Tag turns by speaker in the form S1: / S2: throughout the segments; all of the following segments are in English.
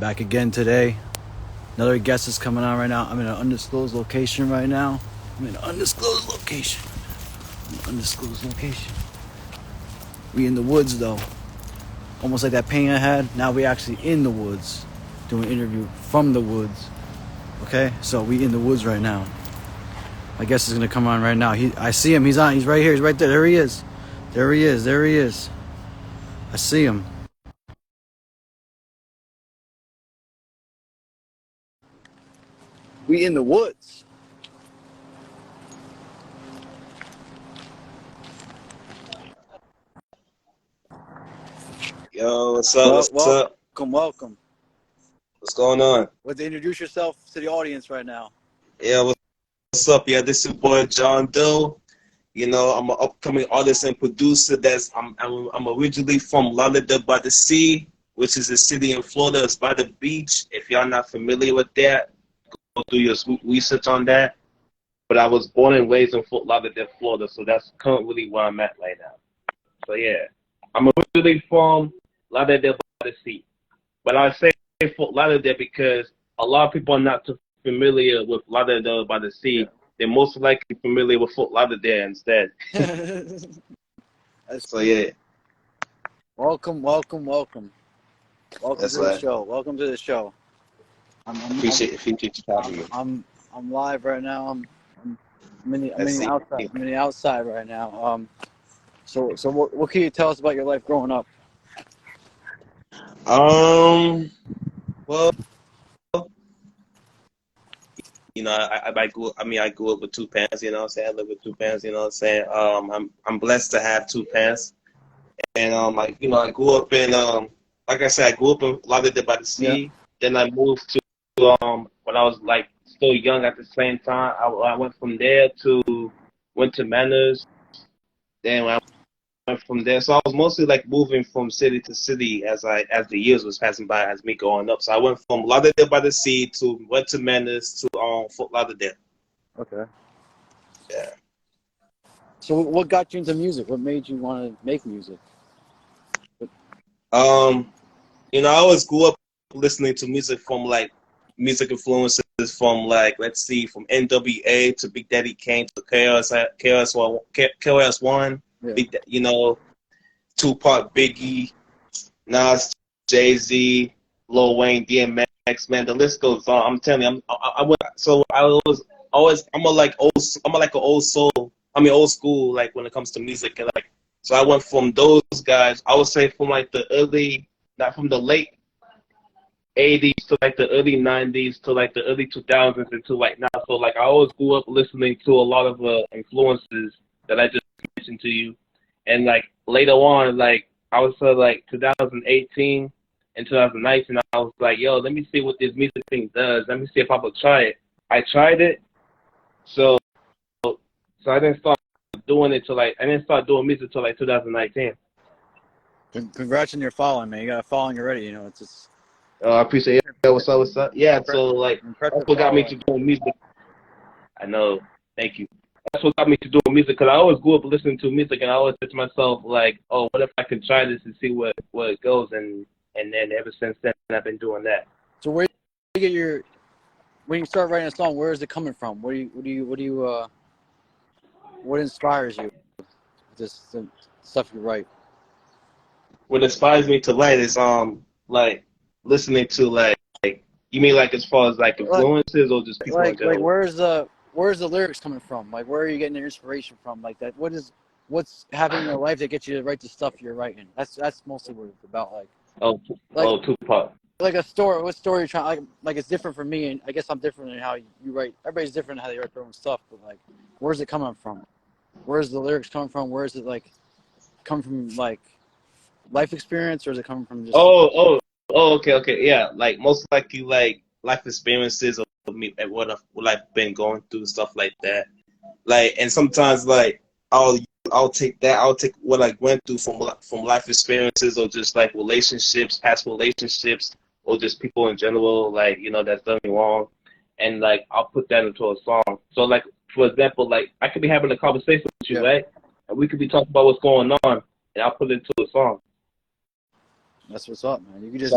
S1: back again today. Another guest is coming on right now. I'm in an undisclosed location right now. We in the woods though. Almost like that painting I had. Now we actually in the woods. Doing an interview from the woods. Okay? So we in the woods right now. My guest is gonna come on right now. I see him. He's on. He's right here. He's right there. There he is. I see him. We in the woods.
S2: Yo, what's up?
S1: Welcome.
S2: What's going on?
S1: Want to introduce yourself to the audience right now?
S2: Yeah, what's up? Yeah, this is your boy J0HN THOO. You know, I'm an upcoming artist and producer. I'm originally from Lauderdale by the Sea, which is a city in Florida. It's by the beach. If y'all not familiar with that, go do your research on that. But I was born and raised in Fort Lauderdale, Florida, so that's currently where I'm at right now. So yeah, I'm originally from Lauderdale by the Sea, but I say Fort Lauderdale because a lot of people are not too familiar with Lauderdale by the Sea. Yeah. They're most likely familiar with Fort Lauderdale instead. So yeah.
S1: Welcome. Welcome
S2: That's
S1: to the show. Welcome to the show.
S2: Appreciate you having me.
S1: I'm live right now. I'm in the outside right now. So what can you tell us about your life growing up?
S2: Well, you know, I grew up with two parents, you know what I'm saying? I live with two parents, you know what I'm saying? I'm blessed to have two parents. And I grew up in like I said, I grew up in Lauderdale by the Sea. Yeah. Then I moved to when I was like still young at the same time. I went from there to Manners. Then when I went from there, so I was mostly like moving from city to city as the years was passing by, as me growing up. So I went from Lauderdale by the Sea went to Manners to Fort Lauderdale. Okay. Yeah.
S1: So what got you into music? What made you want to make music?
S2: You know, I always grew up listening to music from like music influences from like, let's see, from NWA to Big Daddy Kane to KRS-One, yeah. You know, Tupac, Biggie, Nas, Jay-Z, Lil Wayne, DMX, man, the list goes on. I'm telling you, I'm like old school, like when it comes to music, and like, so I went from those guys, I would say from like not from the late 80s to like the early 90s to like the early 2000s into like now. So like I always grew up listening to a lot of influences that I just mentioned to you, and like later on, like I would say like 2018 and 2019, I was like, yo, let me see what this music thing does. Let me see if I could try it. I tried it, so I didn't start doing it I didn't start doing music till like 2019.
S1: Congrats on your following, man. You got a following already. You know, it's just.
S2: I appreciate it. What's up? Yeah, so like that's what got me to doing music. I know. Thank you. That's what got me to doing music, because I always grew up listening to music, and I always said to myself like, oh, what if I could try this and see where it goes, and then ever since then I've been doing that.
S1: So where do you get when you start writing a song? Where is it coming from? What inspires you? This stuff you write.
S2: What inspires me to write is like listening to like you mean like as far as like influences or just people in general?
S1: Like where's the lyrics coming from? Like where are you getting your inspiration from? Like that what's happening in your life that gets you to write the stuff you're writing? That's mostly what it's about. Like
S2: Tupac.
S1: Like a story. What story you're trying? Like it's different for me, and I guess I'm different in how you write. Everybody's different in how they write their own stuff. But like, where's it coming from? Where's the lyrics coming from? Where is it like come from? Like life experience, or is it coming from just?
S2: Okay, yeah. Like most likely, like life experiences of me and what I've been going through, stuff like that. Like, and sometimes like I'll take what I went through from life experiences, or just like past relationships, or just people in general, like, you know, that's done me wrong, and like I'll put that into a song. So like, for example, like I could be having a conversation with you, yeah, right, and we could be talking about what's going on, and I'll put it into a song.
S1: That's what's up, man. You can just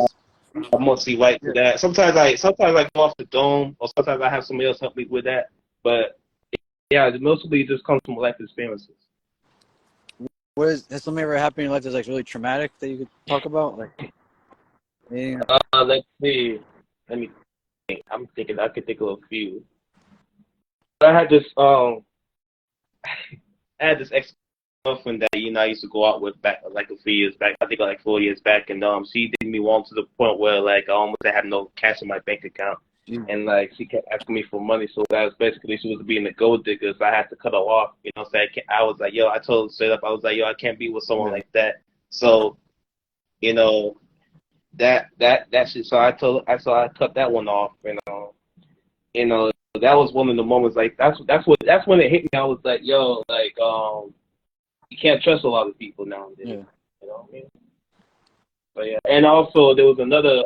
S2: I mostly write to that. Sometimes I go off the dome, or sometimes I have somebody else help me with that. But yeah, mostly it just comes from life experiences.
S1: Has something ever happened in your life that's like really traumatic that you could talk about? Like, anything?
S2: Let's see. Let me think. I'm thinking I could think of a few. I had this I had this ex girlfriend that I used to go out with back like a few years back. I think like 4 years back, and she did me wrong to the point where like I almost had no cash in my bank account, and like she kept asking me for money. So that was basically she was being a gold digger. So I had to cut her off. So I was like, yo, I told her straight up, I was like, yo, I can't be with someone like that. So you know that shit. So I cut that one off. That was one of the moments. Like that's when it hit me. I was like, yo, like you can't trust a lot of people nowadays.
S1: Yeah.
S2: You know what I mean? But yeah, and also there was another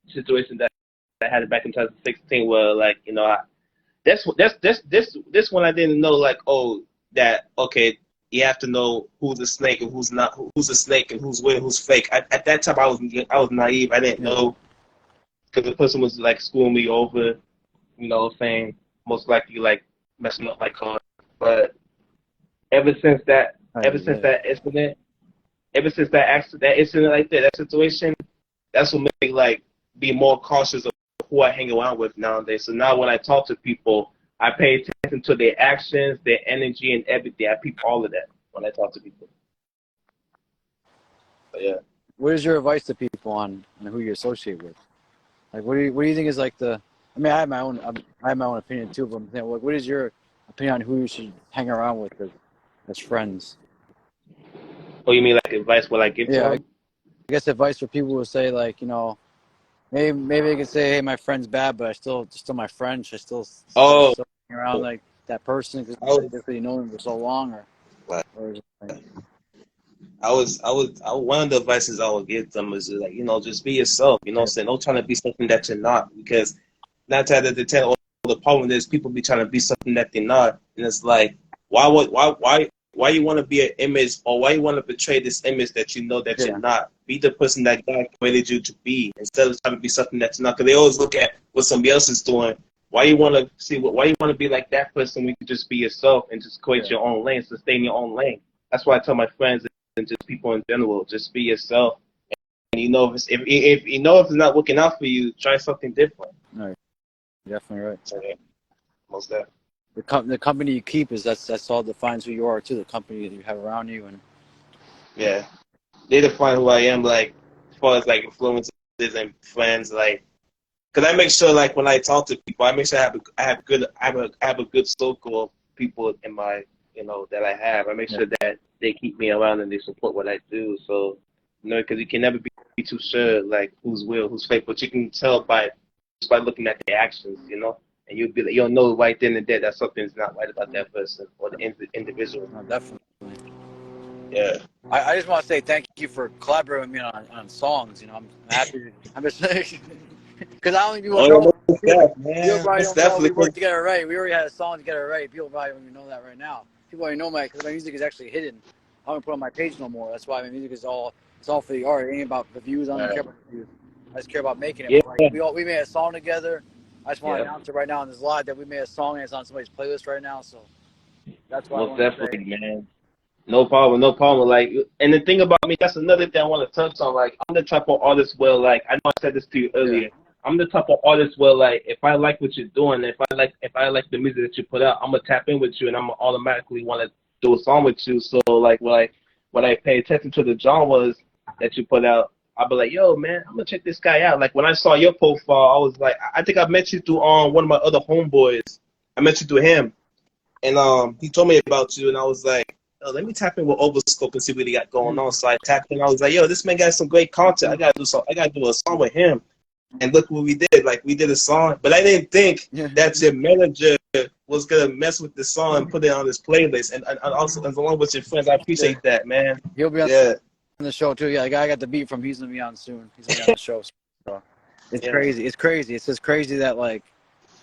S2: situation that I had back in 2016 where like this one I didn't know like okay, you have to know who's a snake and who's not, who's a snake and who's real, who's fake. At that time I was naive. I didn't know because the person was like screwing me over. Saying most likely like messing up my car. But ever since that incident, that incident like that situation, that's what made me like be more cautious of who I hang around with nowadays. So now when I talk to people, I pay attention to their actions, their energy, and everything. I peep all of that when I talk to people. But yeah.
S1: What is your advice to people on who you associate with? Like, what do you think is like the? I mean, I have my own opinion too, but I'm saying, like, what is your opinion on who you should hang around with as friends?
S2: Oh, you mean like advice? What I give to
S1: Yeah,
S2: them?
S1: I guess advice for people who say like, maybe they can say, hey, my friend's bad, but still my friend. Should still hang around like that person because you know him for so long, or
S2: one of the advices I would give them is like, just be yourself, saying don't try to be something that you're not, because 9 times out of 10, all the problem is people be trying to be something that they're not, and it's like, why you want to be an image, or why you want to portray this image that you know that you're not? Be the person that God created you to be, instead of trying to be something that you're not. Because they always look at what somebody else is doing. Why you want to be like that person when you can just be yourself and just create your own lane, sustain your own lane? That's why I tell my friends and just people in general, just be yourself. And if it's not working out for you, try something different.
S1: No, you're definitely right.
S2: Okay. Most definitely.
S1: The company you keep that's all defines who you are too. The company that you have around you, and
S2: they define who I am, like as far as like influences and friends, like because I make sure like when I talk to people, I make sure I have a good circle of people in my that I have. I make sure that they keep me around and they support what I do. So because you can never be too sure like who's real, who's fake, but you can tell just by looking at their actions, and you'll know right then and there that something's not right about that person or the individual.
S1: no, definitely.
S2: Yeah.
S1: I just want to say thank you for collaborating with me on songs. I'm happy. I'm just because I don't think people know. People probably don't know we worked together, right? We already had a song together, right? People probably don't even know that right now. People already know because my music is actually hidden. I don't put it on my page no more. That's why my music is all for the art. It ain't about the views. I don't care about the views. I just care about making it.
S2: Yeah.
S1: But like, we made a song together. I just want to announce it right now on this live that we made a song and it's on somebody's playlist right now. So that's why.
S2: Most definitely, man. No problem. Like, and the thing about me, that's another thing I want to touch on. Like, I'm the type of artist where, like, I know I said this to you earlier. I'm the type of artist where, like, if I like what you're doing, if I like the music that you put out, I'm gonna tap in with you, and I'm gonna automatically want to do a song with you. So, like, when I pay attention to the genres that you put out, I'll be like, yo, man, I'm gonna check this guy out. Like, when I saw your profile, I was like, I think I met you through one of my other homeboys. I met you through him, and he told me about you, and I was like, let me tap in with Overscope and see what he got going on. So I tapped in. I was like, yo, this man got some great content. I gotta do a song with him. And look what we did. Like, we did a song, but I didn't think that your manager was gonna mess with the song and put it on his playlist. And also, as along with your friends, I appreciate that, man.
S1: He'll be on the show too. Yeah, the guy I got the beat from. He's gonna be on soon. He's gonna be on the show. So it's crazy. It's crazy. It's just crazy that like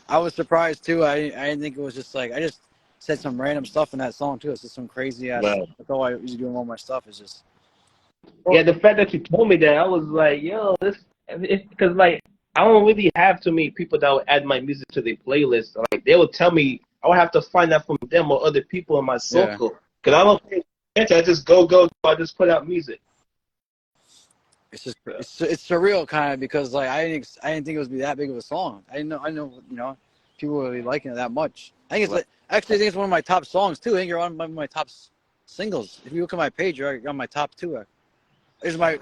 S1: I was surprised too. I didn't think it was just like I just said some random stuff in that song too. It's just some crazy ass stuff. That's all I was doing all my stuff. Is just
S2: the fact that you told me that, I was like, yo, this. it's because like I don't really have too many people that would add my music to their playlist. Like they would tell me I would have to find that from them or other people in my circle. Because I don't pay attention. I just go. I just put out music.
S1: It's just it's surreal kind of because like I didn't think it was be that big of a song. I know people would be liking it that much. I think it's like actually I think it's one of my top songs too. I think you're on my top singles. If you look at my page, you're on my top 2. There's my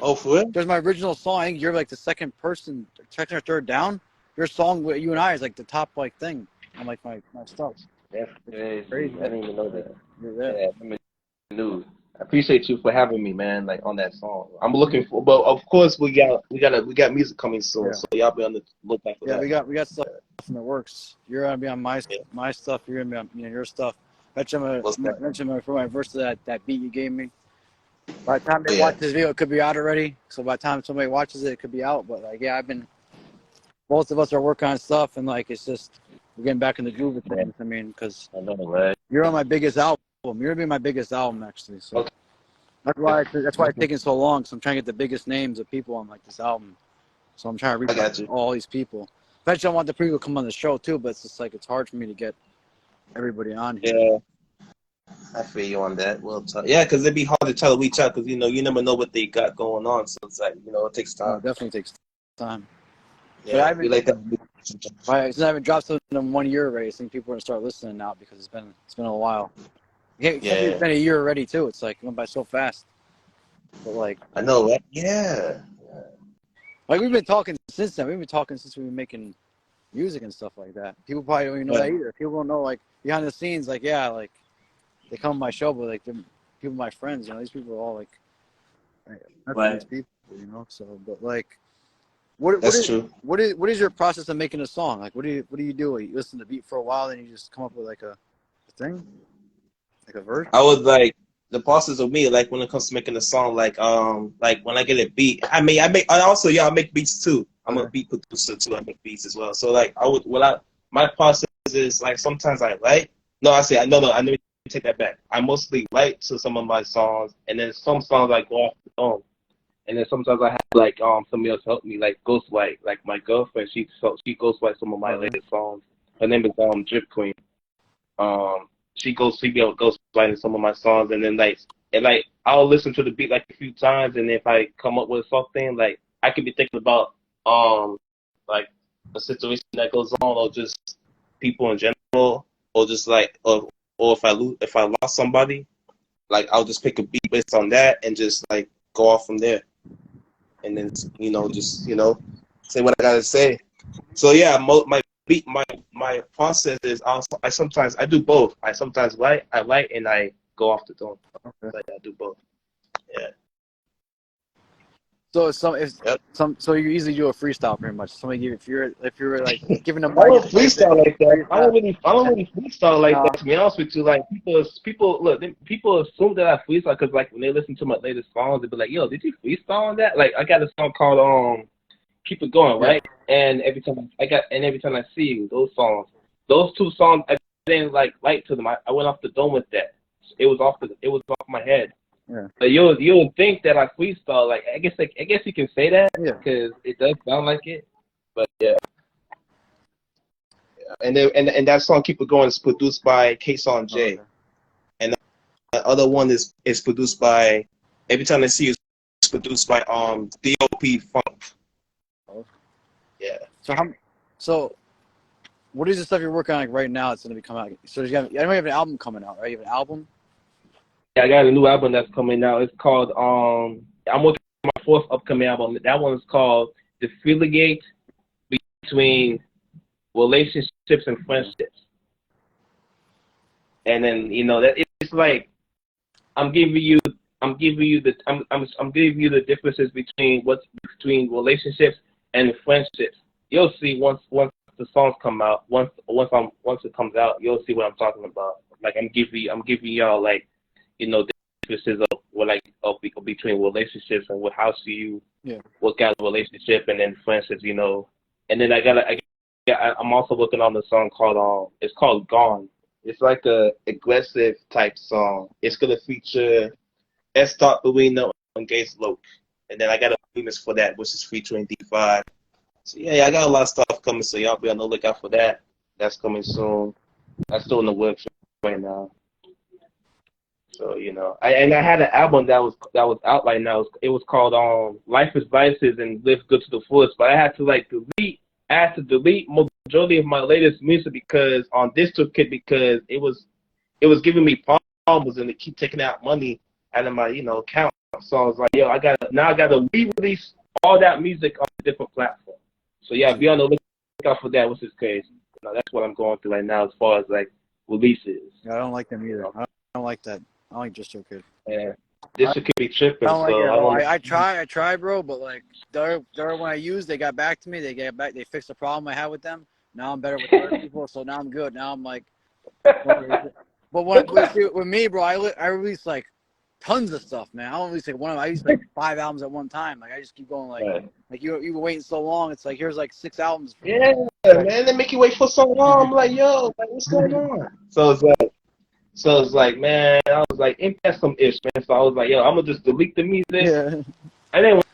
S1: There's my original song. I think you're like the second or third down. Your song with you and I is like the top like thing on like my stuff.
S2: That's crazy.
S1: Crazy.
S2: I didn't even know that.
S1: Yeah.
S2: I'm in the news. I appreciate you for having me, man. Like on that song. I'm looking for, but of course we got music coming soon. So y'all be on the lookout for that.
S1: Yeah, we got stuff in the works. You're gonna be on my stuff. You're gonna be on your stuff. Mention for my verse of that beat you gave me. By the time they watch this video, it could be out already. So by the time somebody watches it, it could be out. But like, both of us are working on stuff, and like, it's just we're getting back in the groove of things. I mean, because you're on my biggest album. You're gonna be my biggest album actually. So that's why it's taking so long. So I'm trying to get the biggest names of people on like this album. So I'm trying to reach out to all these people. Eventually, I want the people to come on the show too, but it's just like it's hard for me to get everybody on here.
S2: Yeah. I feel you on that. Well, yeah, because it'd be hard to try to reach out because you never know what they got going on. So it's like it takes time.
S1: It definitely takes time.
S2: Yeah, we like that.
S1: Since I haven't dropped something in 1 year already, I think people are gonna start listening now because it's been a while. It's been a year already too. It's like it went by so fast. But like
S2: I know, right? Yeah.
S1: Like we've been talking since then. We've been talking since we've been making music and stuff like that. People probably don't even know that either. People don't know like behind the scenes. Like like. They come on my show, but like they're people, my friends, these people are all like, these people, So, but like, what is your process of making a song? Like, what do you do? You listen to the beat for a while, then you just come up with like a thing, like a verse.
S2: I would like the process of me, like when it comes to making a song, like when I get a beat, I make beats too. I'm a beat producer too. I make beats as well. So like my process is like sometimes I write. No, I never. Take that back. I mostly write to some of my songs, and then some songs I go off the dome, and then sometimes I have like somebody else help me, like ghostwrite. Like my girlfriend, she ghostwrites some of my latest songs. Her name is Drip Queen. She be ghostwriting some of my songs, and then I'll listen to the beat like a few times, and if I come up with something, like I could be thinking about like a situation that goes on, or just people in general, or just like or if I lost somebody, like I'll just pick a beat based on that and just like go off from there, and then just say what I gotta say. So yeah, my process is I sometimes do both. I sometimes write and I go off the dome. Okay. Like I do both. Yeah.
S1: So so you easily do a freestyle pretty much. Somebody if you're like giving them.
S2: I don't freestyle like that. I don't really freestyle like that. To be honest with you, like people assume that I freestyle because like when they listen to my latest songs, they be like, "Yo, did you freestyle on that?" Like I got a song called "Keep It Going," right? And every time I see you, those 2 songs, I didn't like to them. I went off the dome with that. It was off my head.
S1: Yeah.
S2: But you would think that I freestyle. Like I guess you can say that because it does sound like it. But yeah. And that song "Keep It Going" is produced by K-Son J. Okay. And the other one is produced by Every Time I See You. It's produced by B.o.B Funk.
S1: Okay.
S2: Yeah.
S1: So what is the stuff you're working on like right now? That's gonna be coming out. So I know you have an album coming out, right? You have an album.
S2: I got a new album that's coming out. It's called I'm working on my 4th upcoming album. That one is called "The Feeligate Between Relationships and Friendships." And then that it's like I'm giving you the differences between relationships and friendships. You'll see once the songs come out. Once it comes out, you'll see what I'm talking about. Like I'm giving y'all like the differences of between relationships and how do you work out a relationship, and then friendships, And then I'm also working on the song called it's called "Gone." It's like a aggressive type song. It's gonna feature Estot Marino and Gaze Loke, and then I got a remix for that, which is featuring D 35. So yeah, I got a lot of stuff coming, so y'all be on the lookout for that. That's coming soon. That's still in the works right now. So I had an album that was out right now. It was called Life is Vices and Live Good to the Fullest. But I had to delete majority of my latest music because on DistroKid because it was giving me problems and it keep taking out money out of my account. So I was like, yo, I gotta re-release all that music on a different platform. So yeah, be on the lookout for that. What's this case? That's what I'm going through right now as far as like releases.
S1: Yeah, I don't like them either. I don't like that. I don't like DistroKid.
S2: Yeah, DistroKid be tripping.
S1: I don't like
S2: so
S1: it.
S2: I don't.
S1: I try, bro. But like, they're when I used, they got back to me. They fixed the problem I had with them. Now I'm better with other people. So now I'm good. Now I'm like, but with me, bro, I release like tons of stuff, man. I don't release like I use like 5 albums at one time. Like I just keep going like you were waiting so long. It's like here's like 6 albums.
S2: Yeah, man. They make you wait for so long. I'm like, yo, like what's going on? So it's like, man, I was like, ain't that some ish, man? So I was like, yo, I'm gonna just delete the music.
S1: Yeah.
S2: I didn't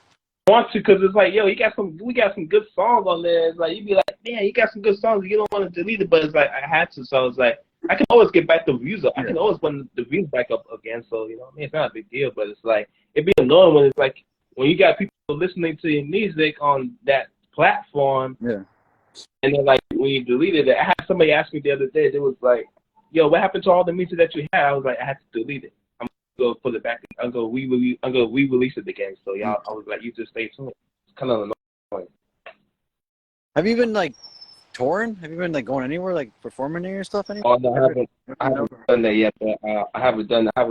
S2: want to because it's like, yo, we got some good songs on there. It's like you'd be like, man, you got some good songs. You don't want to delete it, but it's like I had to. So I was like, I can always get back the views up. I can always run the views back up again. So I mean, it's not a big deal, but it's like it'd be annoying when it's like when you got people listening to your music on that platform.
S1: Yeah.
S2: And then like when you deleted it, I had somebody ask me the other day. They was like, yo, what happened to all the music that you had? I was like, I had to delete it. I'm gonna go put it back. I'm gonna re-release it again. So y'all, I was like, you just stay tuned. It's kind of annoying.
S1: Have you been like touring? Have you been like going anywhere, like performing any stuff anywhere?
S2: Oh no, I haven't done that yet. But I haven't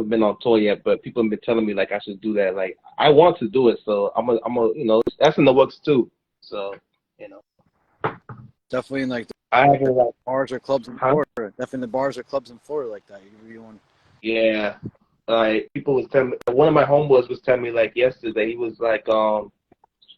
S2: been on tour yet. But people have been telling me like I should do that. Like I want to do it, so I'm a that's in the works too. So
S1: definitely in like
S2: I haven't like
S1: bars or clubs in Florida. Definitely the bars or clubs in Florida like that. You want?
S2: Yeah, like people was telling me. One of my homeboys was telling me like yesterday. He was like,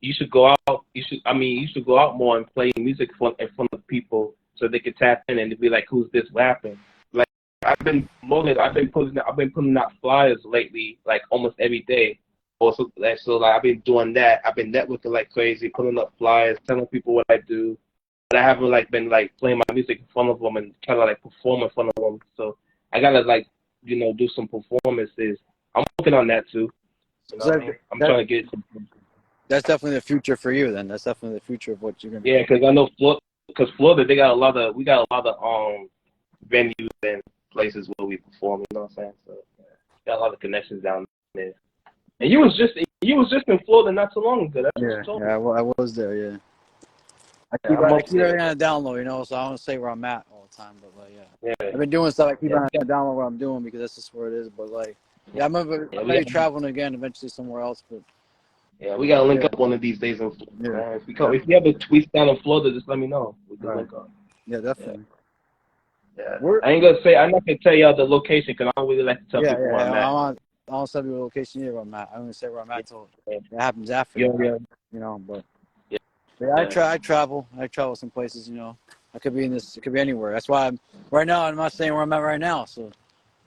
S2: you should go out. You should go out more and play music in front of people so they could tap in and be like, who's this rapping? Like I've been putting out flyers lately, like almost every day. Also, so I've been doing that. I've been networking like crazy, putting up flyers, telling people what I do. But I haven't like been like playing my music in front of them and kind of like perform in front of them. So I gotta like do some performances. I'm working on that too. I'm trying to get.
S1: That's definitely the future for you. Then that's definitely the future of what you're gonna.
S2: Yeah, because I know Florida, we got a lot of venues and places where we perform. You know what I'm saying? So got a lot of connections down there. And you was just in Florida not too long ago.
S1: I was there. Yeah. I keep everything on the down low, so I don't say where I'm at all the time, but like, yeah. I've been doing stuff. I keep on the down low what I'm doing because that's just where it is. But like, I'm gonna be traveling again eventually somewhere else. But
S2: yeah, we gotta link up one of these days in Florida. If you ever tweet down in Florida, just let me know. We can link up.
S1: Yeah, definitely.
S2: Yeah. I'm not gonna tell y'all the location because I don't really like to tell people where I'm at.
S1: I don't tell people the location either where I'm at. I only say where I'm at until it happens after. But. Yeah, I travel some places, I could be it could be anywhere. That's why right now I'm not saying where I'm at right now. So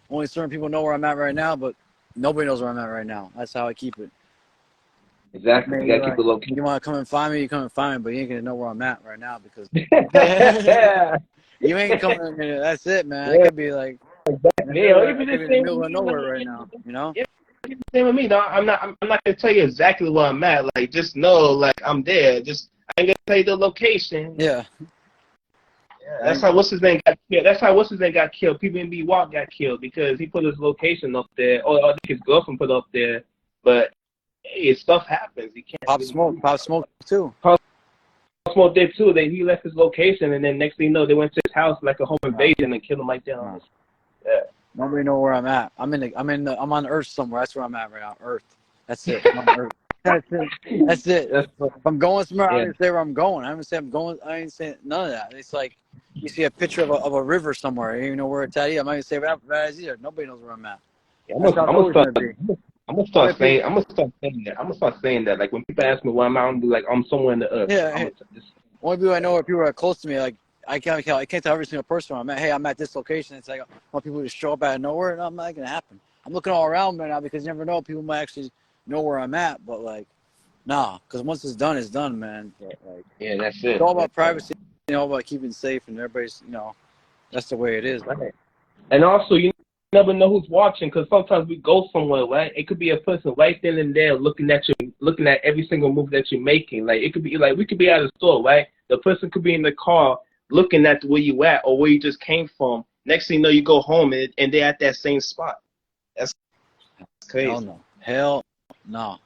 S1: only certain people know where I'm at right now, but nobody knows where I'm at right now. That's how I keep it.
S2: Exactly. You gotta keep it low key.
S1: You want to come and find me, you come and find me, but you ain't gonna know where I'm at right now because you ain't coming. That's it, man. It could be like
S2: even
S1: in the middle of nowhere right now.
S2: Same with me, though. I'm not gonna tell you exactly where I'm at. Like, just know, like, I'm there. I ain't gonna tell you the location.
S1: Yeah.
S2: That's how what's his name got killed. That's how what's his name got killed. People in B.o.B got killed because he put his location up there, or I think his girlfriend put it up there. But hey, stuff happens. He can't.
S1: Pop Smoke too.
S2: Pop Smoke did too. He left his location, and then next thing you know, they went to his house like a home invasion and killed him like that. Yeah.
S1: Nobody know where I'm at. I'm on Earth somewhere. That's where I'm at right now. Earth. That's it. I'm on Earth. That's it. If I'm going somewhere, I didn't say where I'm going. I didn't say I'm going. I ain't saying none of that. It's like you see a picture of a river somewhere. You don't even know where it's at either. I'm not even saying where that is either. Nobody knows where I'm at.
S2: Yeah, I'm gonna start saying that. Like when people ask me where I'm at, I'm gonna be like, I'm somewhere in the earth.
S1: Yeah. Only people I know are people that are close to me. Like I can't tell every single person where I'm at. Hey, I'm at this location. It's like I want people to show up out of nowhere. No, not gonna happen. I'm looking all around right now because you never know. People might actually know where I'm at, but like Nah, because once it's done, man. But, like,
S2: Yeah, that's
S1: it's
S2: it.
S1: all about privacy, all about keeping safe, and everybody's, that's the way it is.
S2: Right. And also, you never know who's watching, because sometimes we go somewhere, right? It could be a person right then and there looking at every single move that you're making. Like, it could be like we could be at a store, right? The person could be in the car looking at where you at or where you just came from. Next thing you know, you go home and they're at that same spot. That's crazy.
S1: Hell no. Hell no.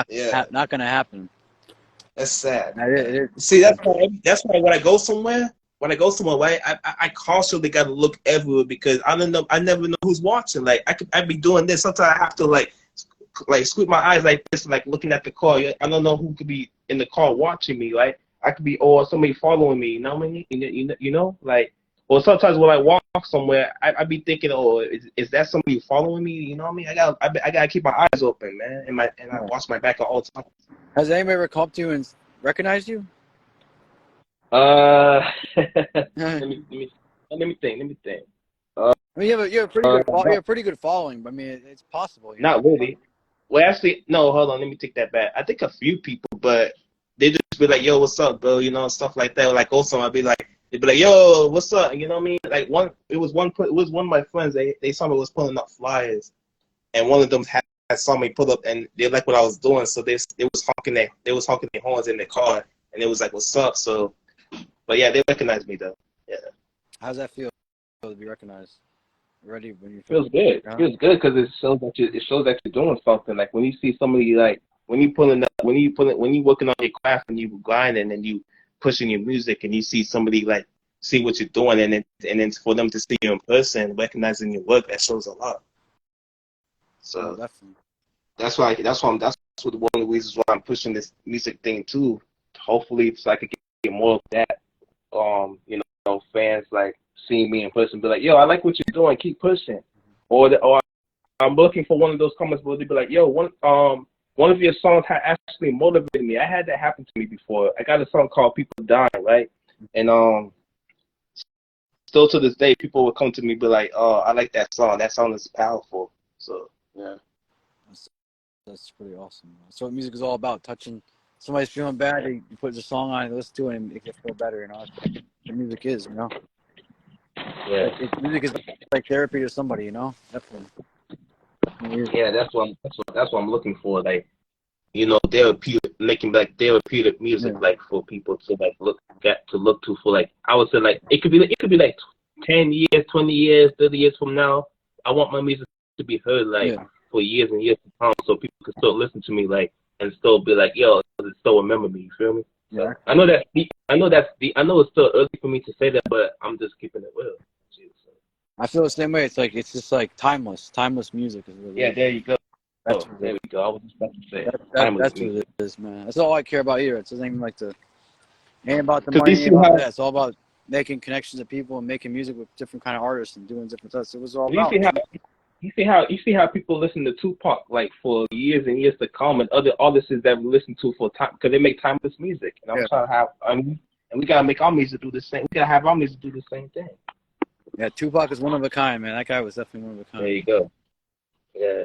S2: Yeah.
S1: Not gonna happen.
S2: That's sad.
S1: It
S2: See, that's why when I go somewhere, right, I constantly gotta look everywhere, because I never know who's watching. Like I'd be doing this. Sometimes I have to like squint my eyes like this, like looking at the car. I don't know who could be in the car watching me. Like I could be, or somebody following me. You know what I mean? You know, like, or sometimes when I walk somewhere, I be thinking, oh, is that somebody following me? You know what I mean? I gotta keep my eyes open, man, and I watch my back at all times.
S1: Has anybody ever come up to you and recognized you?
S2: Let me think.
S1: I mean, you have a pretty good following. But I mean, it's possible.
S2: Not really. Well, actually, no. Hold on. Let me take that back. I think a few people, but they just be like, "Yo, what's up, bro?" You know, stuff like that. Like also, they'd be like, "Yo, what's up?" You know what I mean? Like it was one of my friends. They saw me was pulling up flyers, and one of them had saw me pull up, and they liked what I was doing, so they was honking their horns in their car, and it was like, "What's up?" So, but yeah, they recognized me though. Yeah.
S1: How's that feel to be recognized? Ready when you
S2: Feels good. It feels good because it shows that you're doing something. Like when you see somebody, like when you working on your craft and you grinding and you pushing your music, and you see somebody like see what you're doing, and then for them to see you in person, recognizing your work, that shows a lot. So
S1: definitely.
S2: that's one of the reasons why I'm pushing this music thing too. Hopefully, so I could get more of that. Fans like seeing me in person, be like, "Yo, I like what you're doing. Keep pushing." Or I'm looking for one of those comments where they be like, "Yo, one of your songs actually motivated me." I had that happen to me before. I got a song called "People Dying," right? And still to this day, people will come to me and be like, "Oh, I like that song. That song is powerful." So yeah,
S1: that's pretty awesome. That's what music is all about. Touching somebody's feeling bad, you put the song on, and listen to it, and make it feel better. That's what the music is.
S2: Yeah.
S1: Music is like therapy to somebody. Definitely.
S2: Yeah, that's what I'm looking for. Like, therapeutic, making like therapeutic music, like for people to like look to for, like, I would say, like it could be like 10 years, 20 years, 30 years from now. I want my music to be heard like for years and years to come, so people can still listen to me, like, and still be like, "Yo, still remember me." You feel me?
S1: Yeah.
S2: So, I know it's still early for me to say that, but I'm just keeping it real.
S1: I feel the same way. It's just like timeless music is really.
S2: Yeah, there you go. There we go. I was just about to say
S1: that's what it is, man. That's all I care about here. It doesn't even ain't about the money, ain't about that. It's all about making connections with people and making music with different kind of artists and doing different stuff. It was all about.
S2: You see how people listen to Tupac like for years and years to come, and other artists that we listen to for time, because they make timeless music. And I'm trying to have, and we gotta make our music do the same. We gotta have our music do the same thing.
S1: Yeah, Tupac is one of a kind, man. That guy was definitely one of a kind.
S2: There you go. Yeah.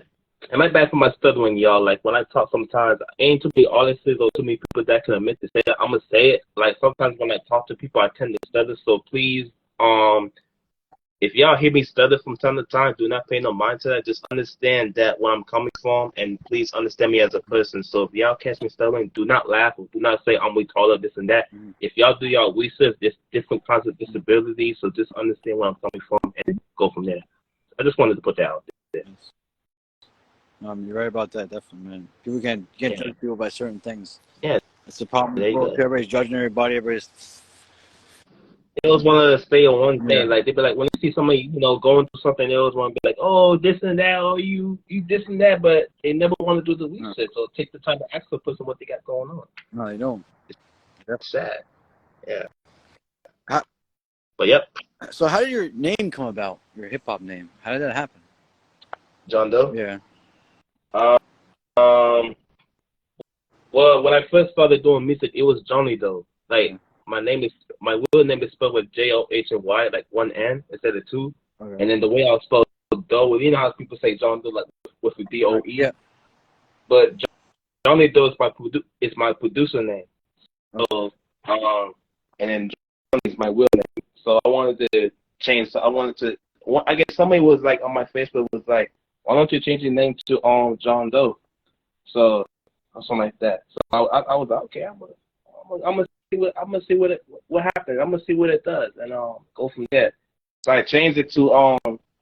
S2: Am I bad for my stuttering, y'all? Like when I talk, sometimes ain't too many artists or too many people that can admit to say that. I'm gonna say it. Like sometimes when I talk to people, I tend to stutter. So please, if y'all hear me stutter from time to time, do not pay no mind to that. Just understand that where I'm coming from, and please understand me as a person. So if y'all catch me stuttering, do not laugh or do not say I'm retarded, this and that. If y'all do y'all research, there's different kinds of disabilities, so just understand where I'm coming from and go from there. I just wanted to put that out there.
S1: You're right about that, definitely, man. People can't judge people by certain things.
S2: Yeah,
S1: that's the problem. Everybody's judging everybody.
S2: They always want to stay on one thing. Yeah. Like they be like, when they see somebody, going through something, they always want to be like, "Oh, this and that, oh, you this and that," but they never want to do the research or take the time to ask the person what they got going on.
S1: No, they don't.
S2: That's sad. Yeah.
S1: But yep. So how did your name come about? Your hip hop name? How did that happen?
S2: John Doe?
S1: Yeah.
S2: Well, when I first started doing music, it was Johnny Doe. Like my real name is spelled with J0HN, like one N instead of two. Okay. And then the way I was spelled Doe, you know how people say John Doe, like with the D-O-E?
S1: Yeah.
S2: But Johnny Doe is my producer name. So and then Johnny is my real name. So I wanted to change. So I guess somebody was like on my Facebook was like, why don't you change your name to John Doe? So or something like that. So I was like, okay, I'm gonna see what happens. I'm gonna see what it does, and go from there. So I changed it to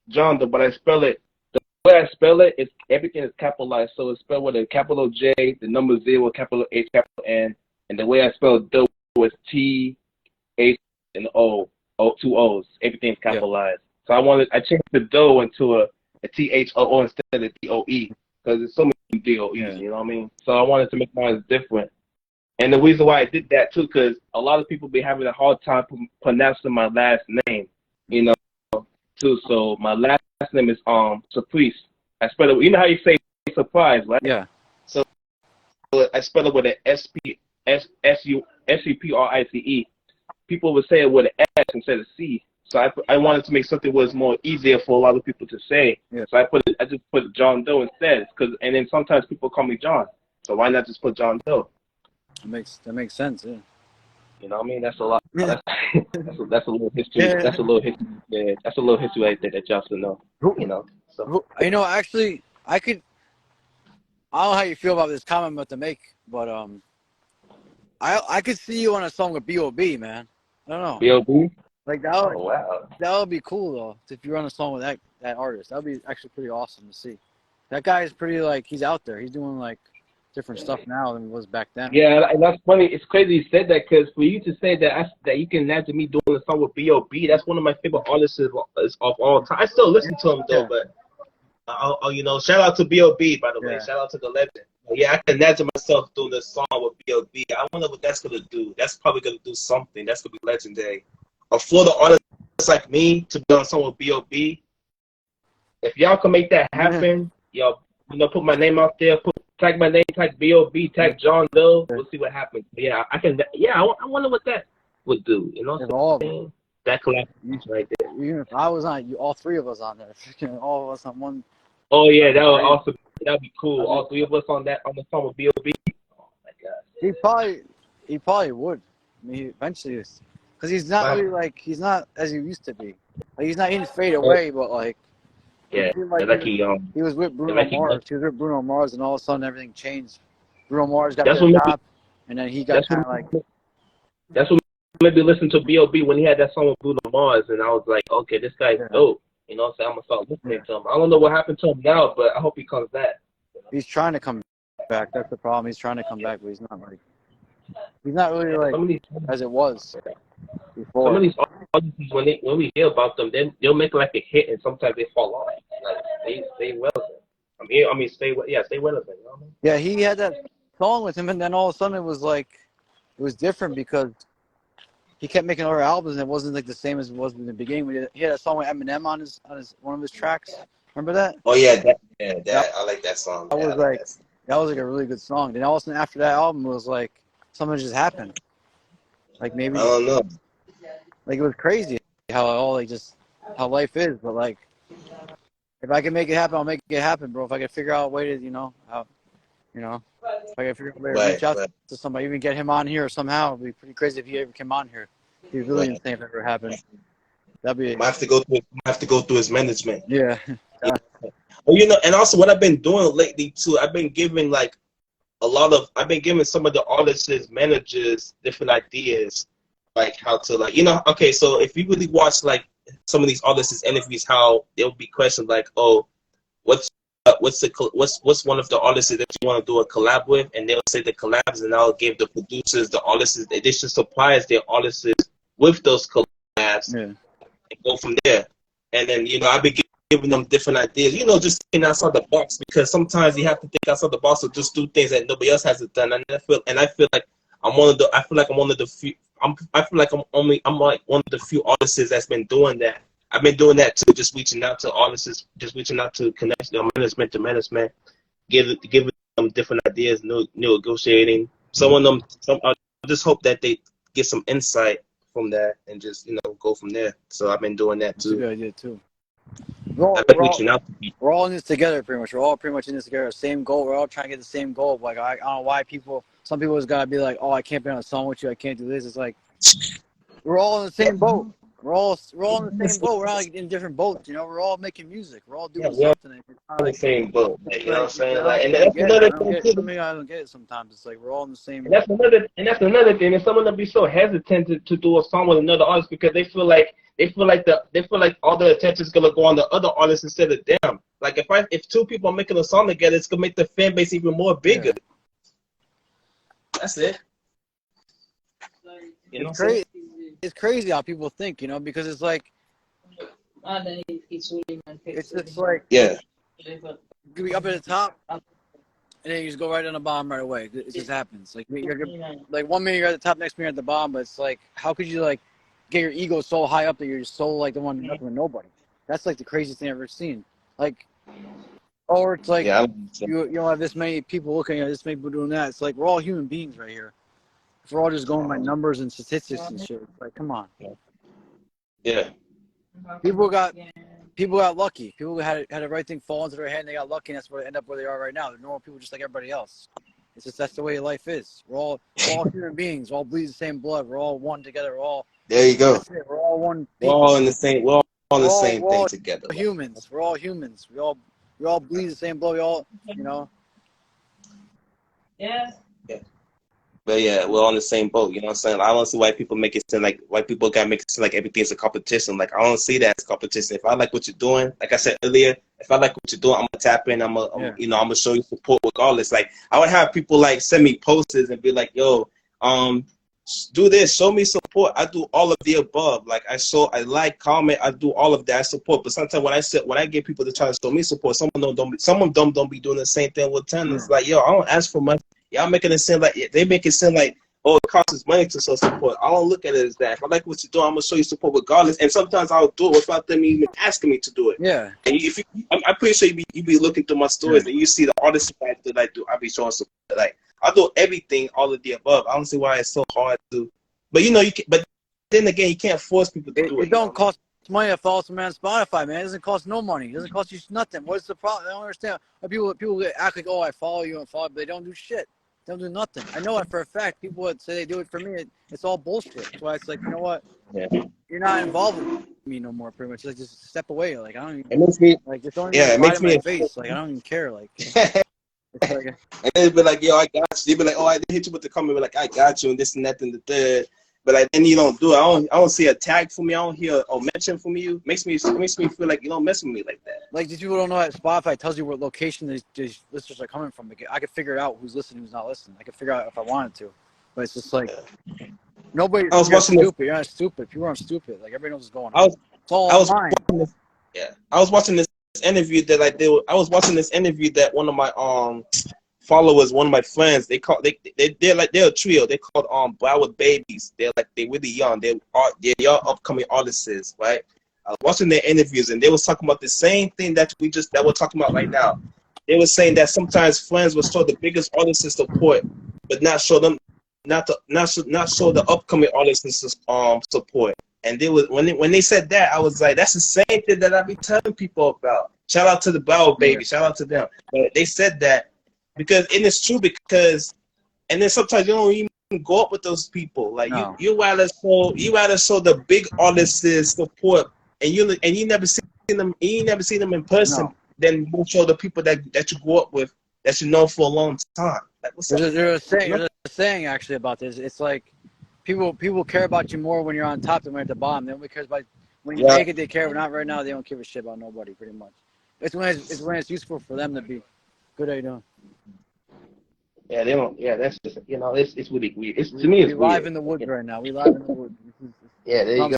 S2: John Doe, but I spell it the way I spell it is everything is capitalized. So it's spelled with a capital J, the number 0, capital H, capital N, and the way I spell Doe was T H and O, 2 O's. Everything's capitalized. So I changed the Doe into a THOO instead of DOE because there's so many DOEs, you know what I mean? So I wanted to make mine different. And the reason why I did that too, because a lot of people be having a hard time pronouncing my last name, you know, too. So my last name is Surprise. I spell it. You know how you say surprise, right?
S1: Yeah.
S2: So I spell it with an SUPRICE. People would say it with an S instead of C. So I wanted to make something was more easier for a lot of people to say. Yeah. So I just put John Doe instead, and then sometimes people call me John. So why not just put John Doe?
S1: That makes sense. Yeah.
S2: You know what I mean? That's a lot. That's a little history. Yeah. That's a little history. Yeah, that's a little history right there that y'all should know. You know. So.
S1: You know, actually, I don't know how you feel about this comment I'm about to make, but I could see you on a song with B.o.B, man. I don't know.
S2: B.o.B.
S1: Like that would be cool though. If you're on a song with that artist, that would be actually pretty awesome to see. That guy is pretty he's out there. He's doing different stuff now than he was back then.
S2: Yeah, and that's funny. It's crazy you said that because for you to say that you can imagine me doing a song with B.o.B, that's one of my favorite artists of all time. I still listen to him though, but you know, shout out to B.o.B by the way. Shout out to the legend. Yeah, I can imagine myself doing a song with B.o.B. I wonder what that's gonna do. That's probably gonna do something. That's gonna be legendary. A Florida artist like me to be on a song with B.o.B. If y'all can make that happen, y'all, you know, put my name out there, tag my name, tag B.o.B, tag John Doe. We'll see what happens. Yeah, I can. Yeah, I wonder what that would do. You know, so that collaboration right there.
S1: Even if I was on, all three of us on there, all of us on one.
S2: Oh yeah, that would also that'd be cool. All three of us on the song with B.o.B. Oh my
S1: God. He probably would. I mean, eventually, because he's not really he's not as he used to be. He's not in fade away, but
S2: yeah,
S1: he was with Bruno Mars. He was with Bruno Mars, and all of a sudden everything changed. Bruno Mars got the job, and then he got kind of
S2: That's what made me listen to B.o.B when he had that song with Bruno Mars, and I was like, okay, this guy's dope. You know, so I'm gonna start listening to him. I don't know what happened to him now, but I hope he comes back.
S1: He's trying to come back. That's the problem. He's trying to come back, but he's not really as it was before.
S2: Some of these artists, when we hear about them, then they'll make a hit, and sometimes they fall off. They stay relevant. Stay relevant. You know what I mean?
S1: Yeah, he had that song with him, and then all of a sudden it was different because he kept making other albums, and it wasn't the same as it was in the beginning. He had a song with Eminem on his one of his tracks. Remember that?
S2: Oh yeah, I like that song.
S1: That was a really good song. Then all of a sudden after that album, it was something just happened. Maybe
S2: I don't know.
S1: It was crazy how how life is. But if I can make it happen, I'll make it happen, bro. If I can figure out a way to, if I can figure out a way to reach out to somebody, even get him on here somehow, it'd be pretty crazy if he ever came on here. It'd be really insane if it ever happened. That'd be.
S2: I have to go through his management.
S1: Yeah.
S2: Well, and also what I've been doing lately too, I've been giving some of the artists' managers different ideas, how to okay, so if you really watch some of these artists' interviews, how there'll be questions oh, what's one of the artists that you want to do a collab with, and they'll say the collabs, and I'll give the producers, the artists, they should surprise their artists with those collabs, and go from there. And then I've been giving them different ideas, just thinking outside the box, because sometimes you have to think outside the box or just do things that nobody else hasn't done. And I feel like I'm one of the few. I'm like one of the few artists that's been doing that. I've been doing that too, just reaching out to artists, just reaching out to connect management to management, giving them different ideas, new negotiating. I just hope that they get some insight from that and just go from there. So I've been doing that too.
S1: That's a good idea too.
S2: I like reaching out to people.
S1: We're all in this together, pretty much. We're all pretty much in this together. Same goal. We're all trying to get the same goal. Like I don't know why some people has got to be like, oh, I can't be on a song with you. I can't do this. It's like we're all in the same boat. We're all in the same boat. We're not like in different boats. You know, we're all making music. We're all doing something.
S2: It's not the same boat. Like, you know what I'm saying?
S1: Like,
S2: and that's another thing.
S1: For me, I don't get it sometimes. It's like we're all in the same.
S2: And that's another thing. And someone will be so hesitant to do a song with another artist because they feel like all the attention is gonna go on the other artist instead of them. Like if two people are making a song together, it's gonna make the fan base even more bigger. Yeah. That's it. You know,
S1: it's crazy how people think, you know, because it's like it's just like
S2: yeah,
S1: you be up at the top and then you just go right on the bottom right away. It just happens. Like like 1 minute you're at the top, next minute you're at the bottom, but it's like how could you like get your ego so high up that you're so like the one doing nothing with nobody? That's like the craziest thing I've ever seen. Like, or it's like you don't have this many people looking at this many people doing that. It's like we're all human beings right here. If we're all just going by numbers and statistics and shit, it's like come on.
S2: Yeah.
S1: People got lucky. People had the right thing fall into their head and they got lucky and that's where they end up where they are right now. They're normal people just like everybody else. It's just that's the way life is. We're all human beings. We all bleed the same blood. We're all one together.
S2: There you go.
S1: We're all one.
S2: We're all in the same. We're all on the same thing together.
S1: Humans. We're all humans. We all bleed the same blood. We all, you know.
S3: Yeah.
S2: But yeah, we're on the same boat. You know what I'm saying? I don't see why people make it seem like white people gotta make it seem like everything's a competition. Like I don't see that as competition. If I like what you're doing, like I said earlier, if I like what you're doing, I'm gonna tap in. I'm gonna show you support regardless. Like I would have people like send me posters and be like, yo, do this, show me support. I do all of the above. Like I like, comment, I do all of that. I support. But sometimes when I get people to try to show me support, some of them don't be doing the same thing with them. It's like, yo, I don't ask for much. Y'all making it seem like they make it seem like, oh, it costs us money to show support. I don't look at it as that. If I like what you're doing, I'm gonna show you support regardless. And sometimes I'll do it without them even asking me to do it.
S1: Yeah.
S2: And I'm pretty sure you be looking through my stories and you see the artists that I do. I be showing support. Like I do everything, all of the above. I don't see why it's so hard to. But you know, but then again, you can't force people to do it.
S1: It don't cost money to follow some man on Spotify, man. It doesn't cost no money. It doesn't cost you nothing. What's the problem? I don't understand. People act like, oh, I follow you and follow, but they don't do shit. They don't do nothing. I know it for a fact. People would say they do it for me. It's all bullshit. That's why it's like, you know what?
S2: Yeah.
S1: You're not involved with me no more. Pretty much, like just step away. Like I don't even.
S2: It makes me.
S1: Like just don't even.
S2: It makes me
S1: my face. Like I don't even care. Like. It's like
S2: and they'd be like, yo, I got you. They'd be like, oh, I didn't hit you with the comment. Be like, I got you, and this and that and the third. But like, then you don't do it. I don't see a tag for me. I don't hear a mention from you. Makes me feel like you don't mess with me like that.
S1: Like these people don't know that Spotify tells you what location these listeners are coming from. I could figure it out who's listening, who's not listening. I could figure out if I wanted to. But it's just like nobody. You're stupid. You're not stupid. People aren't stupid. Like everybody knows what's going on.
S2: I was watching this interview that I was watching this interview that one of my followers, one of my friends, they're a trio. They called Broward Babies. They're really young. They're young upcoming artists, right? I was watching their interviews and they was talking about the same thing that we're talking about right now. They were saying that sometimes friends will show the biggest artists support, but not show them not show the upcoming artists support. And they was when they said that, I was like, that's the same thing that I be telling people about. Shout out to the Broward Babies. Shout out to them. But they said that because and it's true because and then sometimes you don't even go up with those people. Like you rather show the big artists support and you never seen them in person. Then you show the people that you grew up with that you know for a long time. Like what's up?
S1: There's a saying actually about this. It's like people care about you more when you're on top than when you're at the bottom. They only care about when you make it. They care, but not right now. They don't give a shit about nobody. Pretty much. It's when it's useful for them to be good. How you doing? Yeah,
S2: they don't. Yeah, that's just it's really weird. To me, it's
S1: we're live in the woods right now. We live in the woods.
S2: Yeah, there you go.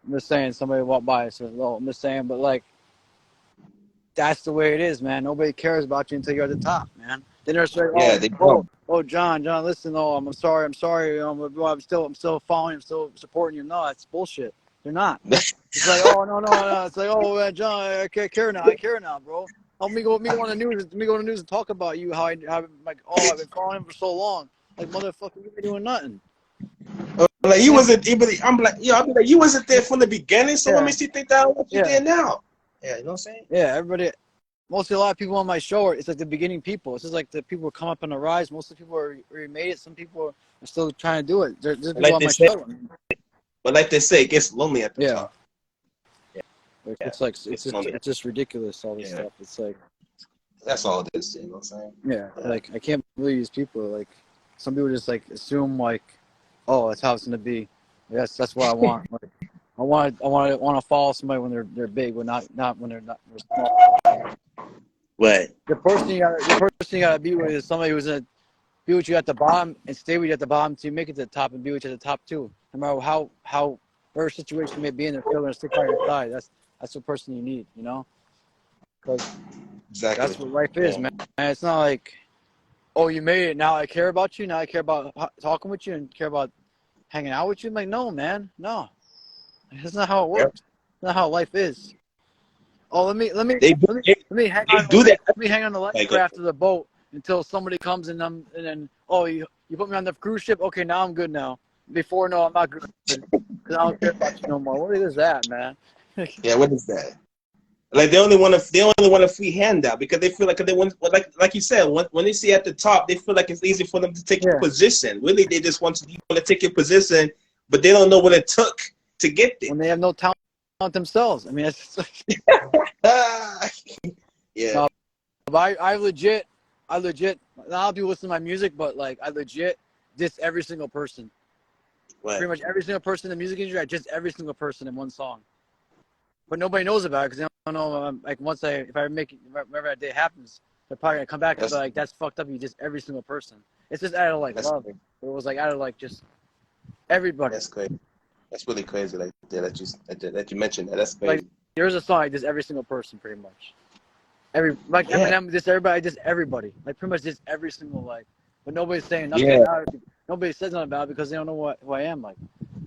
S1: I'm just saying. Somebody walked by. So I'm just saying, but like that's the way it is, man. Nobody cares about you until you're at the top, man. Then they're like, oh, John, listen, I'm sorry. I'm still following, I'm still supporting you. No, that's bullshit. They're not. It's like, oh, no. It's like, oh, John, I care now, bro. Let me go on the news. Let me go on the news and talk about you. I've been following him for so long. Like, motherfucker, you been doing nothing.
S2: Like you wasn't. I'm like, you wasn't there from the beginning. So what makes you think that what you did now? Yeah, you know what I'm saying?
S1: Yeah, everybody. Mostly a lot of people on my show it's like the beginning people. It's just like the people who come up on the rise. Most of the people are already made it. Some people are still trying to do it. There's people
S2: Like
S1: on
S2: they
S1: my
S2: say,
S1: show.
S2: but like they say, it gets lonely at the
S1: Yeah.
S2: top. Yeah,
S1: It's like
S2: it's lonely.
S1: it's just ridiculous, all this
S2: Yeah,
S1: stuff. It's like,
S2: that's all it is. You know what I'm saying?
S1: yeah,
S2: Yeah.
S1: like I can't believe these people. Like some people just like assume like, oh, that's how it's gonna be. That's what I want. Like I want to follow somebody when they're big, but not when they're small.
S2: Right.
S1: The person you gotta be with is somebody who's gonna be with you at the bottom and stay with you at the bottom till you make it to the top, and be with you at the top too. No matter how whatever situation may be in, they're still gonna stick by your side. That's the person you need, you know? Because
S2: Exactly.
S1: that's what life is, man. It's not like, oh, you made it. Now I care about you. Now I care about talking with you and care about hanging out with you. I'm like, no, man, no. That's not how it works. That's not how life is. Oh, let me hang
S2: they
S1: on.
S2: do that.
S1: Let me hang on the life
S2: Like,
S1: raft of the boat until somebody comes and then oh you put me on the cruise ship. Okay, now I'm good now. Before, no, I'm not good because I don't care about you no more. What is that, man?
S2: yeah, what is that? Like they only want a free handout because they feel like they want, like you said, when they see at the top, they feel like it's easy for them to take your position. Really, they just want to take your position, but they don't know what it took to get there.
S1: When they have no talent themselves. I mean, it's
S2: yeah.
S1: No, but I legit. A lot of people listen to my music, but like I legit diss every single person.
S2: Right.
S1: Pretty much every single person in the music industry. I diss every single person in one song. But nobody knows about it because they don't know. Like if I make it, whenever that day happens, they're probably gonna come back and be like, "That's fucked up. You diss every single person." It's just out of like love. Crazy. It was like out of like just everybody.
S2: That's crazy. That's really crazy. Like that you mentioned that. That's crazy.
S1: Like there's a song I diss every single person, pretty much. Eminem diss everybody. I diss everybody. Like pretty much diss every single like. But nobody's saying nothing about it. Nobody says nothing about it because they don't know who I am. Like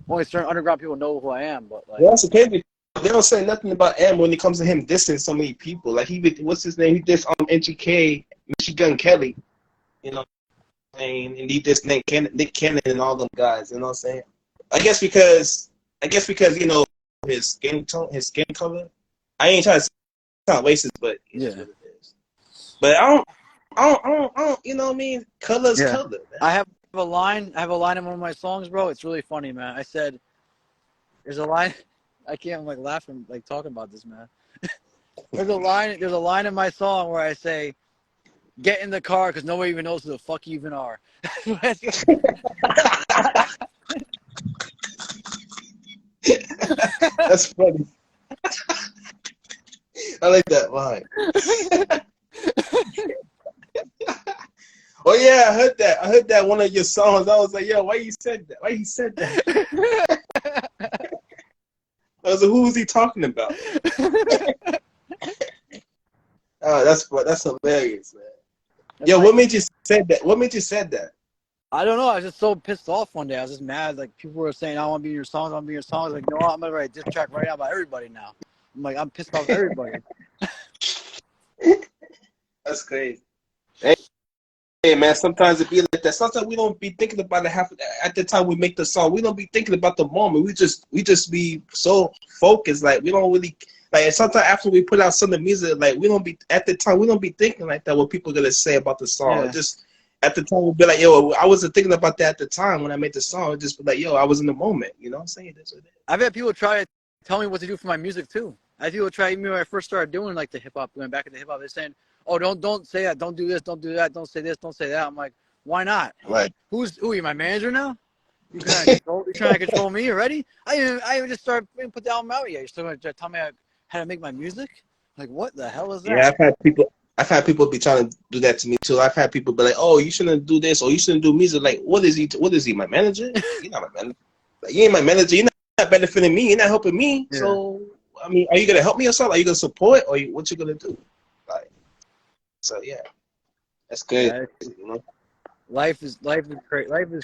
S1: only certain underground people know who I am. But like
S2: that's crazy. They don't say nothing about M when it comes to him dissing so many people. Like what's his name? He dissed NGK, Michigan Kelly, you know, and he dissed Nick Cannon and all them guys. You know what I'm saying? I guess because you know his skin tone, his skin color. I ain't trying to sound racist, but it's what it is. But I don't. You know what I mean? Color's color. Man.
S1: I have a line in one of my songs, bro. It's really funny, man. I said, "There's a line." I can't. I'm like laughing, like talking about this, man. There's a line in my song where I say, "Get in the car," because nobody even knows who the fuck you even are.
S2: That's funny. I like that line. Oh yeah, I heard that. I heard that one of your songs. I was like, yo, why you said that? Why he said that? I was like, who was he talking about? Oh, that's hilarious, man. Yo, what made you said that? What made you said that?
S1: I don't know. I was just so pissed off one day. I was just mad. Like people were saying, "I want to be in your songs. I want to be in your songs." Like, no, I'm gonna write a diss track right now about everybody now. I'm like, I'm pissed off everybody.
S2: That's crazy. Hey man, sometimes it be like that. Sometimes we don't be thinking about it at the time we make the song. We don't be thinking about the moment. We just be so focused. Like we don't really like. Sometimes after we put out some of the music, like we don't be at the time. We don't be thinking like that. What people are gonna say about the song. Just at the time we'll be like, yo, I wasn't thinking about that at the time when I made the song. It just be like, yo, I was in the moment. You know what I'm saying? That's what it is.
S1: I've had people try to tell me what to do for my music too. I had people try even when I first started doing like the hip hop, going back into hip hop. They're saying, "Oh, don't say that. Don't do this. Don't do that. Don't say this. Don't say that." I'm like, why not?
S2: Right.
S1: Who are you, my manager now? You're trying to control me already? I even just started put the album out yet. You're still going to tell me how to make my music? Like, what the hell is that?
S2: Yeah, I've had people be trying to do that to me too. I've had people be like, "Oh, you shouldn't do this, or you shouldn't do music." Like, what is he? My manager? You're not my manager. Like, you ain't my manager. You're not benefiting me. You're not helping me. Yeah. So, I mean, are you gonna help me or something? Are you gonna support, or what you gonna do? Like, so yeah, that's good. Yeah, you know?
S1: Life is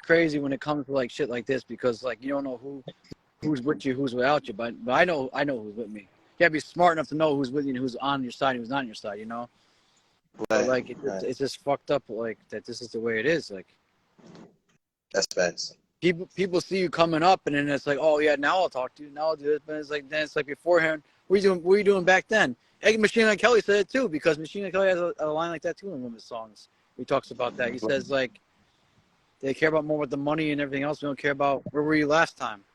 S1: crazy when it comes to like shit like this because like you don't know who's with you, who's without you. But I know who's with me. You gotta be smart enough to know who's with you and who's on your side and who's not on your side, you know? Right. But like it's just fucked up like that this is the way it is. Like
S2: that's facts.
S1: People see you coming up and then it's like, oh yeah, now I'll talk to you, now I'll do this, but it's like then it's like beforehand What were you doing back then? Machine Gun Kelly said it too, because Machine Gun Kelly has a line like that too in one of his songs. He talks about that. He says like they care about more with the money and everything else. We don't care about where were you last time.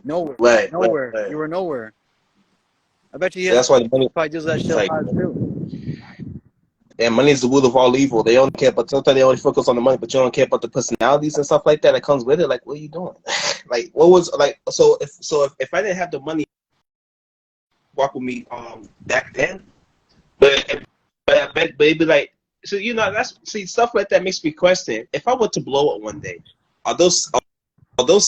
S1: Nowhere.
S2: Right.
S1: Nowhere.
S2: Right.
S1: You were nowhere. I bet you
S2: So that's why the money
S1: probably does that shit
S2: like,
S1: too.
S2: yeah, money is the root of all evil. They only care, but sometimes they only focus on the money, but you don't care about the personalities and stuff like that that comes with it. Like, what are you doing? Like, what was like? So if I didn't have the money, walk with me back then, but I bet baby like so that's stuff like that makes me question if I were to blow up one day, are those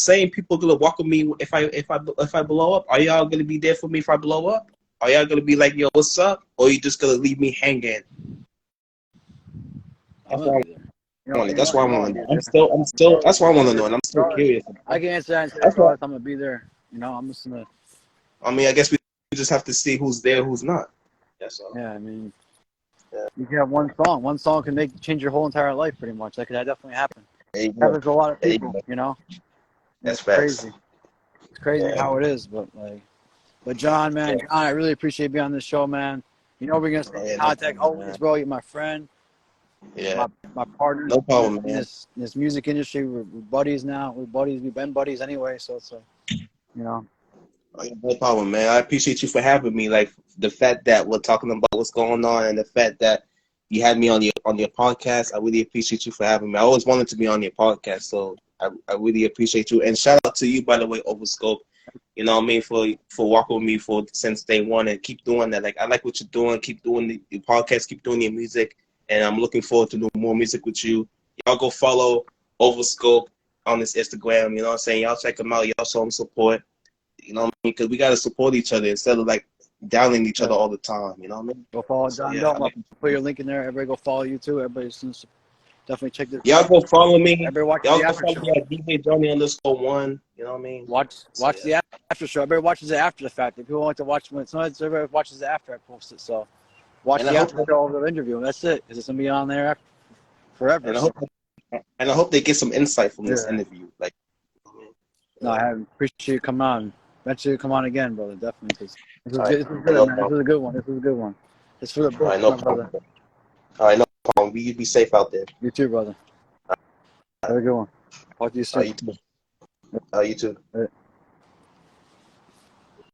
S2: same people gonna walk with me if I blow up? Are y'all gonna be there for me if I blow up? Are y'all gonna be like, yo, what's up? Or are you just gonna leave me hanging? That's why that's why I want to know. That's why I want to know, and I'm still curious.
S1: I can answer that and say, I'm gonna be there. I'm just gonna.
S2: I mean, I guess we just have to see who's there, who's not. That's all.
S1: Yeah, I mean, you can have one song. One song can change your whole entire life, pretty much. That definitely happen. Happens to a lot of people,
S2: That's
S1: crazy. It's crazy how it is, but John, man, John, I really appreciate being on this show, man. We're gonna stay in contact always, bro. You're my friend.
S2: Yeah.
S1: My partner.
S2: No problem,
S1: in
S2: man.
S1: this music industry. We're buddies now. We're buddies. We've been buddies anyway, so it's
S2: No problem, man. I appreciate you for having me. Like the fact that we're talking about what's going on, and the fact that you had me on your podcast. I really appreciate you for having me. I always wanted to be on your podcast, so I really appreciate you. And shout out to you, by the way, Overscope. You know what I mean, for walking with me since day one, and keep doing that. Like I like what you're doing. Keep doing the podcast. Keep doing your music, and I'm looking forward to doing more music with you. Y'all go follow Overscope on this Instagram. You know what I'm saying? Y'all check him out. Y'all show him support. You know what I mean? Because we got to support each other instead of like downing each other all the time. You know what I mean?
S1: Go follow John. Put your link in there. Everybody go follow you too. Everybody's definitely check this.
S2: Y'all go follow me.
S1: Everybody watch
S2: y'all
S1: the
S2: go
S1: after
S2: follow
S1: show.
S2: me at DJ_Johnny_1. You know what I mean?
S1: Watch the after show. Everybody watches it after the fact. If people want to watch when sometimes everybody watches it after I post it. So watch the after show of the interview. And that's it. Because it's gonna be on there forever.
S2: And I hope they get some insight from this interview. Like,
S1: no, I appreciate you coming on. Eventually, come on again, brother. Definitely. This is good, man. This is a good one. It's for the book, brother.
S2: All right, no problem. You be safe out there.
S1: You too, brother. Have a good one. Talk to you soon.
S2: You too. You too.